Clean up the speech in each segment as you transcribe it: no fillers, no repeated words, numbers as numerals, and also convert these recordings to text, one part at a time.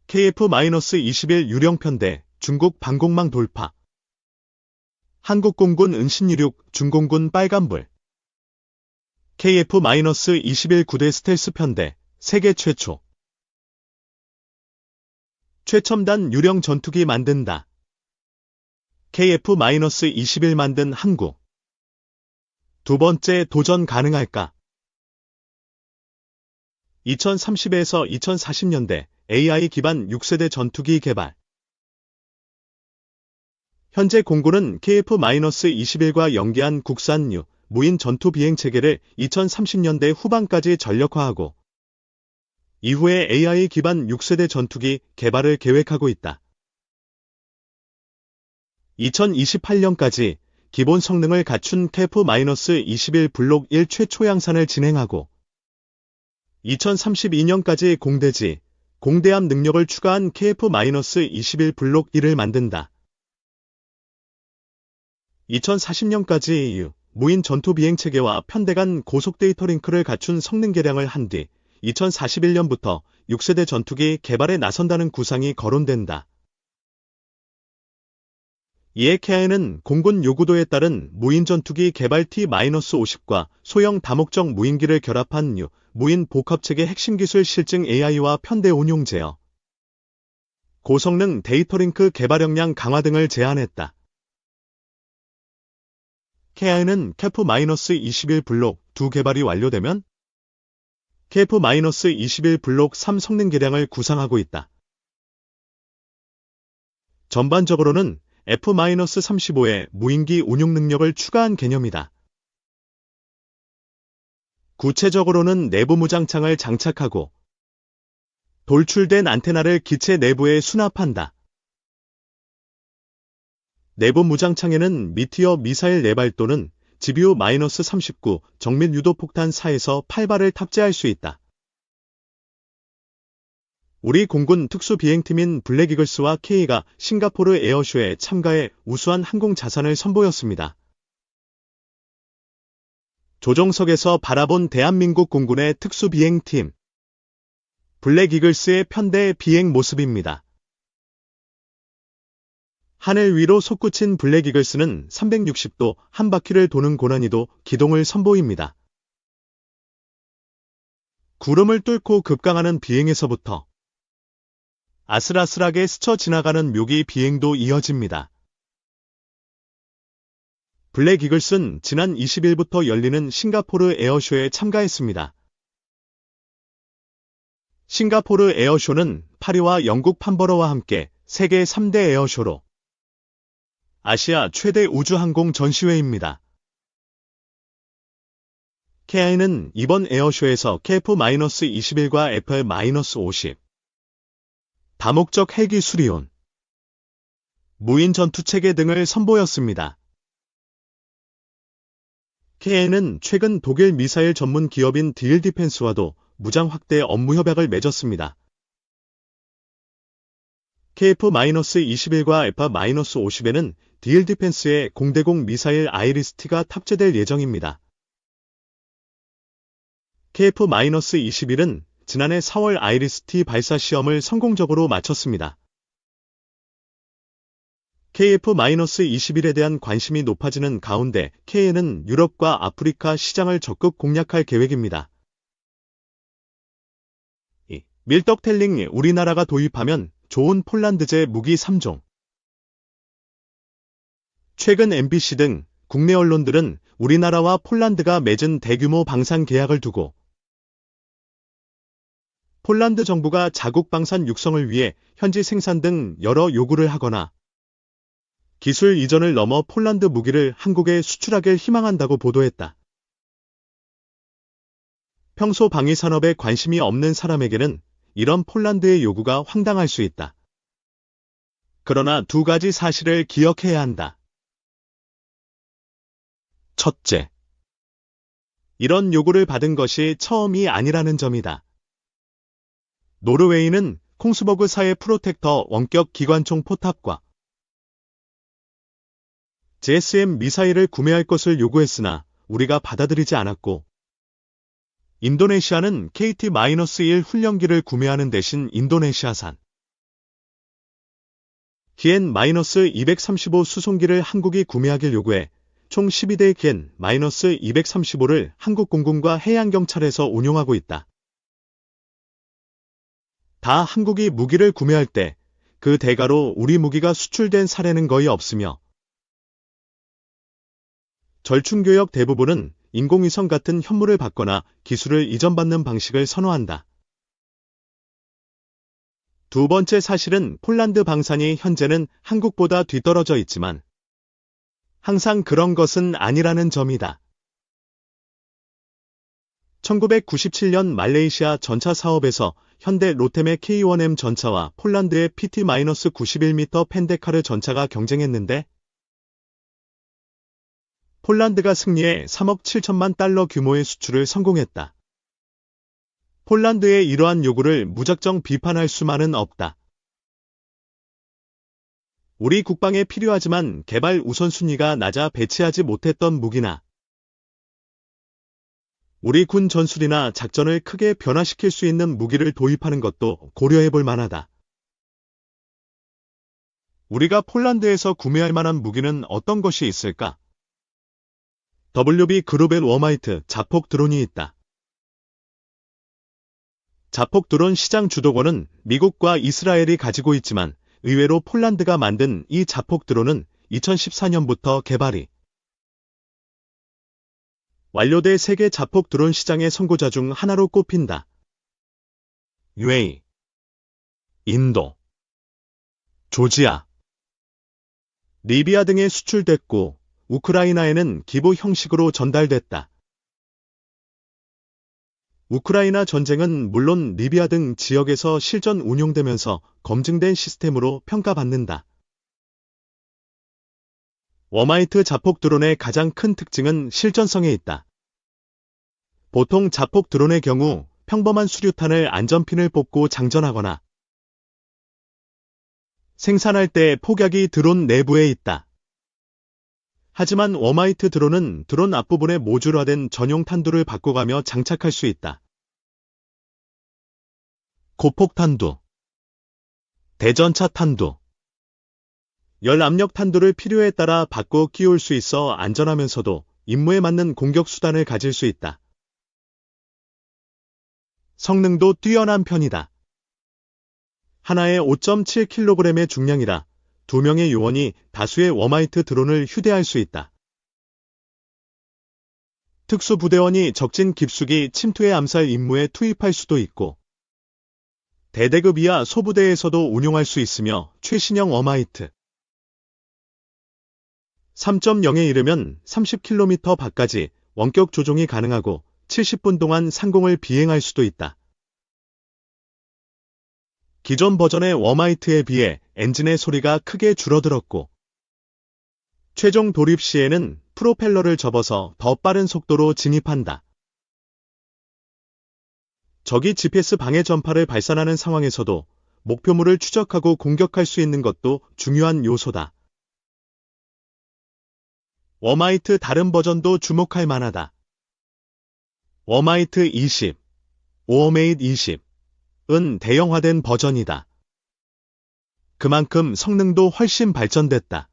KF-21 유령편대 중국 방공망 돌파. 한국공군 은신이륙 중공군 빨간불. KF-21 구대 스텔스 편대 세계 최초. 최첨단 유령 전투기 만든다. KF-21 만든 한국. 두 번째 도전 가능할까? 2030에서 2040년대 AI 기반 6세대 전투기 개발. 현재 공군은 KF-21과 연계한 국산유, 무인 전투 비행 체계를 2030년대 후반까지 전력화하고 이후에 AI 기반 6세대 전투기 개발을 계획하고 있다. 2028년까지 기본 성능을 갖춘 KF-21 블록 1 최초 양산을 진행하고 2032년까지 공대지, 공대함 능력을 추가한 KF-21 블록 1을 만든다. 2040년까지 무인 전투 비행 체계와 편대 간 고속 데이터 링크를 갖춘 성능 개량을 한 뒤 2041년부터 6세대 전투기 개발에 나선다는 구상이 거론된다. 이에 KIA는 공군 요구도에 따른 무인 전투기 개발 T-50과 소형 다목적 무인기를 결합한 무인 복합체계 핵심 기술 실증 AI와 편대 운용 제어, 고성능 데이터 링크 개발 역량 강화 등을 제안했다. KIA는 KF-21 블록 2 개발이 완료되면 KF-21 블록 3 성능 개량을 구상하고 있다. 전반적으로는 F-35의 무인기 운용 능력을 추가한 개념이다. 구체적으로는 내부 무장창을 장착하고 돌출된 안테나를 기체 내부에 수납한다. 내부 무장창에는 미티어 미사일 4발 또는 GBU-39 정밀 유도 폭탄 4에서 8발을 탑재할 수 있다. 우리 공군 특수비행팀인 블랙이글스와 K가 싱가포르 에어쇼에 참가해 우수한 항공 자산을 선보였습니다. 조종석에서 바라본 대한민국 공군의 특수비행팀 블랙이글스의 편대 비행 모습입니다. 하늘 위로 솟구친 블랙이글스는 360도 한 바퀴를 도는 고난이도 기동을 선보입니다. 구름을 뚫고 급강하는 비행에서부터 아슬아슬하게 스쳐 지나가는 묘기 비행도 이어집니다. 블랙이글스는 지난 20일부터 열리는 싱가포르 에어쇼에 참가했습니다. 싱가포르 에어쇼는 파리와 영국 판버러와 함께 세계 3대 에어쇼로 아시아 최대 우주항공 전시회입니다. KIA는 이번 에어쇼에서 KF-21과 F-50 다목적 헬기 수리온, 무인 전투체계 등을 선보였습니다. KIA는 최근 독일 미사일 전문 기업인 디일 디펜스와도 무장 확대 업무 협약을 맺었습니다. KF-21과 F-50에는 디일 디펜스의 공대공 미사일 아이리스-T가 탑재될 예정입니다. KF-21은 지난해 4월 아이리스-T 발사 시험을 성공적으로 마쳤습니다. KF-21에 대한 관심이 높아지는 가운데 KIA는 유럽과 아프리카 시장을 적극 공략할 계획입니다. 밀떡텔링 우리나라가 도입하면 좋은 폴란드제 무기 3종. 최근 MBC 등 국내 언론들은 우리나라와 폴란드가 맺은 대규모 방산 계약을 두고 폴란드 정부가 자국 방산 육성을 위해 현지 생산 등 여러 요구를 하거나 기술 이전을 넘어 폴란드 무기를 한국에 수출하길 희망한다고 보도했다. 평소 방위 산업에 관심이 없는 사람에게는 이런 폴란드의 요구가 황당할 수 있다. 그러나 두 가지 사실을 기억해야 한다. 첫째, 이런 요구를 받은 것이 처음이 아니라는 점이다. 노르웨이는 콩스버그사의 프로텍터 원격 기관총 포탑과 GSM 미사일을 구매할 것을 요구했으나 우리가 받아들이지 않았고, 인도네시아는 KT-1 훈련기를 구매하는 대신 인도네시아산 기엔-235 수송기를 한국이 구매하길 요구해 총 12대의 기엔-235를 한국 공군과 해양경찰에서 운용하고 있다. 다 한국이 무기를 구매할 때 그 대가로 우리 무기가 수출된 사례는 거의 없으며 절충교역 대부분은 인공위성 같은 현물을 받거나 기술을 이전받는 방식을 선호한다. 두 번째 사실은 폴란드 방산이 현재는 한국보다 뒤떨어져 있지만 항상 그런 것은 아니라는 점이다. 1997년 말레이시아 전차 사업에서 현대 로템의 K1M 전차와 폴란드의 PT-91m 펜데카르 전차가 경쟁했는데 폴란드가 승리해 3억 7천만 달러 규모의 수출을 성공했다. 폴란드의 이러한 요구를 무작정 비판할 수만은 없다. 우리 국방에 필요하지만 개발 우선순위가 낮아 배치하지 못했던 무기나 우리 군 전술이나 작전을 크게 변화시킬 수 있는 무기를 도입하는 것도 고려해 볼 만하다. 우리가 폴란드에서 구매할 만한 무기는 어떤 것이 있을까? WB 그룹의 워마이트 자폭 드론이 있다. 자폭 드론 시장 주도권은 미국과 이스라엘이 가지고 있지만 의외로 폴란드가 만든 이 자폭 드론은 2014년부터 개발이 완료돼 세계 자폭 드론 시장의 선구자 중 하나로 꼽힌다. UAE, 인도, 조지아, 리비아 등에 수출됐고 우크라이나에는 기부 형식으로 전달됐다. 우크라이나 전쟁은 물론 리비아 등 지역에서 실전 운용되면서 검증된 시스템으로 평가받는다. 워마이트 자폭 드론의 가장 큰 특징은 실전성에 있다. 보통 자폭 드론의 경우 평범한 수류탄을 안전핀을 뽑고 장전하거나 생산할 때 폭약이 드론 내부에 있다. 하지만 워마이트 드론은 드론 앞부분에 모듈화된 전용 탄두를 바꿔가며 장착할 수 있다. 고폭 탄두, 대전차 탄두, 열압력 탄두를 필요에 따라 바꿔 끼울 수 있어 안전하면서도 임무에 맞는 공격 수단을 가질 수 있다. 성능도 뛰어난 편이다. 하나에 5.7kg의 중량이라 2명의 요원이 다수의 워마이트 드론을 휴대할 수 있다. 특수부대원이 적진 깊숙이 침투의 암살 임무에 투입할 수도 있고 대대급 이하 소부대에서도 운용할 수 있으며 최신형 워마이트 3.0에 이르면 30km 밖까지 원격 조종이 가능하고 70분 동안 상공을 비행할 수도 있다. 기존 버전의 워마이트에 비해 엔진의 소리가 크게 줄어들었고 최종 돌입 시에는 프로펠러를 접어서 더 빠른 속도로 진입한다. 적이 GPS 방해 전파를 발산하는 상황에서도 목표물을 추적하고 공격할 수 있는 것도 중요한 요소다. 워마이트 다른 버전도 주목할 만하다. 워마이트 20, 워메이트 20은 대형화된 버전이다. 그만큼 성능도 훨씬 발전됐다.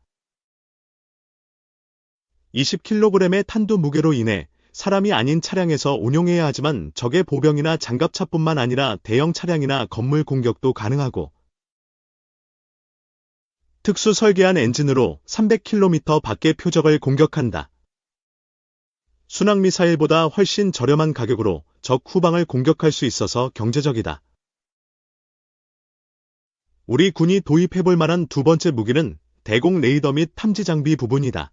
20kg의 탄두 무게로 인해 사람이 아닌 차량에서 운용해야 하지만 적의 보병이나 장갑차뿐만 아니라 대형 차량이나 건물 공격도 가능하고 특수 설계한 엔진으로 300km 밖의 표적을 공격한다. 순항미사일보다 훨씬 저렴한 가격으로 적 후방을 공격할 수 있어서 경제적이다. 우리 군이 도입해볼 만한 두 번째 무기는 대공 레이더 및 탐지 장비 부분이다.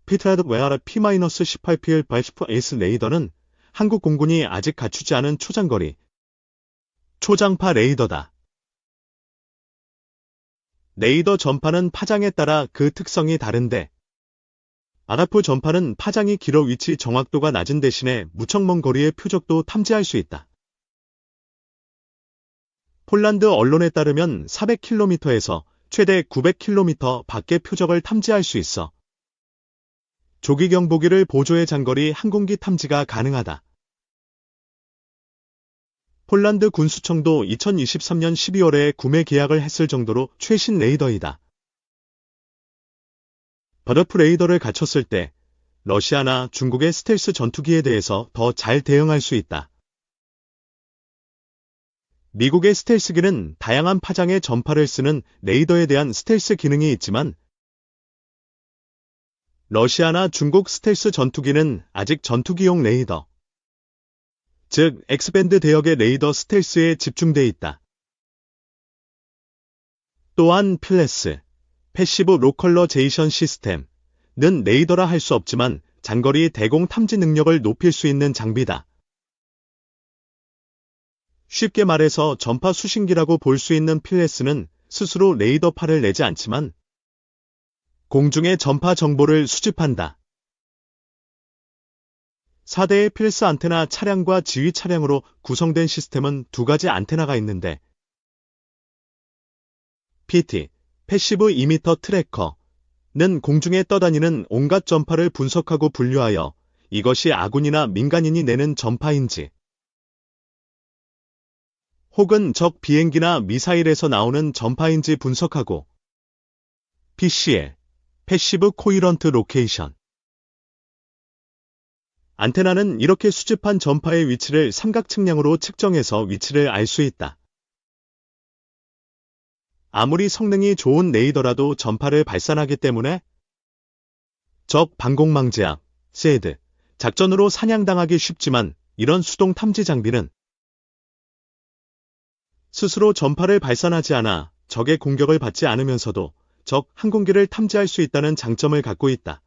피트라드 웨아라 P-18PL 바이스프-에이스 레이더는 한국 공군이 아직 갖추지 않은 초장거리, 초장파 레이더다. 레이더 전파는 파장에 따라 그 특성이 다른데 RF 전파는 파장이 길어 위치 정확도가 낮은 대신에 무척 먼 거리의 표적도 탐지할 수 있다. 폴란드 언론에 따르면 400km에서 최대 900km 밖의 표적을 탐지할 수 있어 조기 경보기를 보조해 장거리 항공기 탐지가 가능하다. 폴란드 군수청도 2023년 12월에 구매 계약을 했을 정도로 최신 레이더이다. 버더프 레이더를 갖췄을 때 러시아나 중국의 스텔스 전투기에 대해서 더 잘 대응할 수 있다. 미국의 스텔스기는 다양한 파장의 전파를 쓰는 레이더에 대한 스텔스 기능이 있지만 러시아나 중국 스텔스 전투기는 아직 전투기용 레이더, 즉 X밴드 대역의 레이더 스텔스에 집중돼 있다. 또한 필레스, 패시브 로컬러제이션 시스템은 레이더라 할 수 없지만 장거리 대공 탐지 능력을 높일 수 있는 장비다. 쉽게 말해서 전파 수신기라고 볼 수 있는 필레스는 스스로 레이더파를 내지 않지만 공중의 전파 정보를 수집한다. 4대의 필스 안테나 차량과 지휘 차량으로 구성된 시스템은 두 가지 안테나가 있는데 PT, 패시브 이미터 트래커는 공중에 떠다니는 온갖 전파를 분석하고 분류하여 이것이 아군이나 민간인이 내는 전파인지 혹은 적 비행기나 미사일에서 나오는 전파인지 분석하고 PCL, 패시브 코히런트 로케이션. 안테나는 이렇게 수집한 전파의 위치를 삼각 측량으로 측정해서 위치를 알 수 있다. 아무리 성능이 좋은 레이더라도 전파를 발산하기 때문에 적 방공망 제압, 세드, 작전으로 사냥당하기 쉽지만 이런 수동 탐지 장비는 스스로 전파를 발산하지 않아 적의 공격을 받지 않으면서도 적 항공기를 탐지할 수 있다는 장점을 갖고 있다.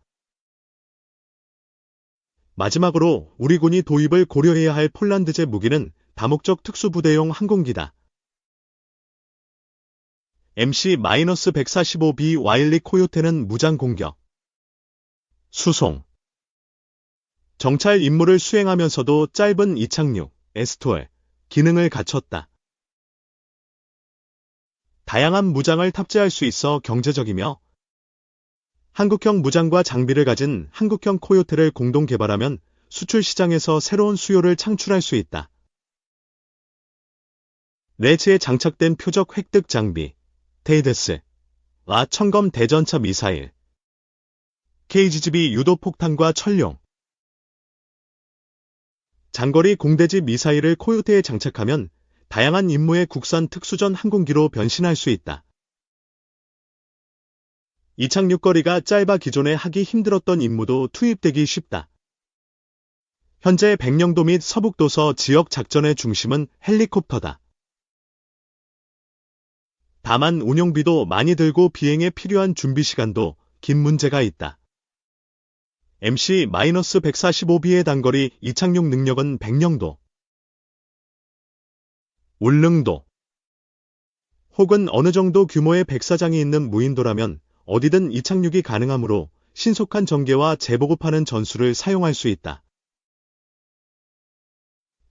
마지막으로 우리 군이 도입을 고려해야 할 폴란드제 무기는 다목적 특수부대용 항공기다. MC-145B 와일리 코요테는 무장 공격, 수송, 정찰 임무를 수행하면서도 짧은 이착륙, 에스톨 기능을 갖췄다. 다양한 무장을 탑재할 수 있어 경제적이며 한국형 무장과 장비를 가진 한국형 코요테를 공동 개발하면 수출 시장에서 새로운 수요를 창출할 수 있다. 레츠에 장착된 표적 획득 장비, 테이데스와 청검 대전차 미사일, KGB 유도 폭탄과 천룡, 장거리 공대지 미사일을 코요테에 장착하면 다양한 임무의 국산 특수전 항공기로 변신할 수 있다. 이착륙거리가 짧아 기존에 하기 힘들었던 임무도 투입되기 쉽다. 현재 백령도 및 서북도서 지역 작전의 중심은 헬리콥터다. 다만 운용비도 많이 들고 비행에 필요한 준비 시간도 긴 문제가 있다. MC-145B의 단거리 이착륙 능력은 백령도, 울릉도 혹은 어느 정도 규모의 백사장이 있는 무인도라면 어디든 이착륙이 가능하므로 신속한 전개와 재보급하는 전술을 사용할 수 있다.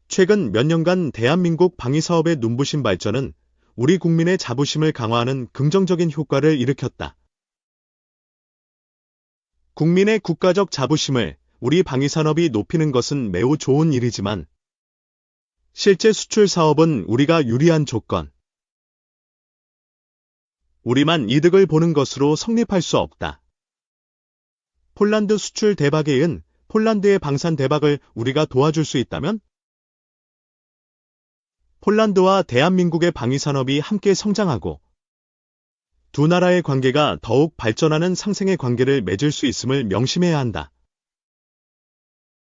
최근 몇 년간 대한민국 방위사업의 눈부신 발전은 우리 국민의 자부심을 강화하는 긍정적인 효과를 일으켰다. 국민의 국가적 자부심을 우리 방위산업이 높이는 것은 매우 좋은 일이지만 실제 수출 사업은 우리가 유리한 조건, 우리만 이득을 보는 것으로 성립할 수 없다. 폴란드 수출 대박에 이은 폴란드의 방산 대박을 우리가 도와줄 수 있다면 폴란드와 대한민국의 방위산업이 함께 성장하고 두 나라의 관계가 더욱 발전하는 상생의 관계를 맺을 수 있음을 명심해야 한다.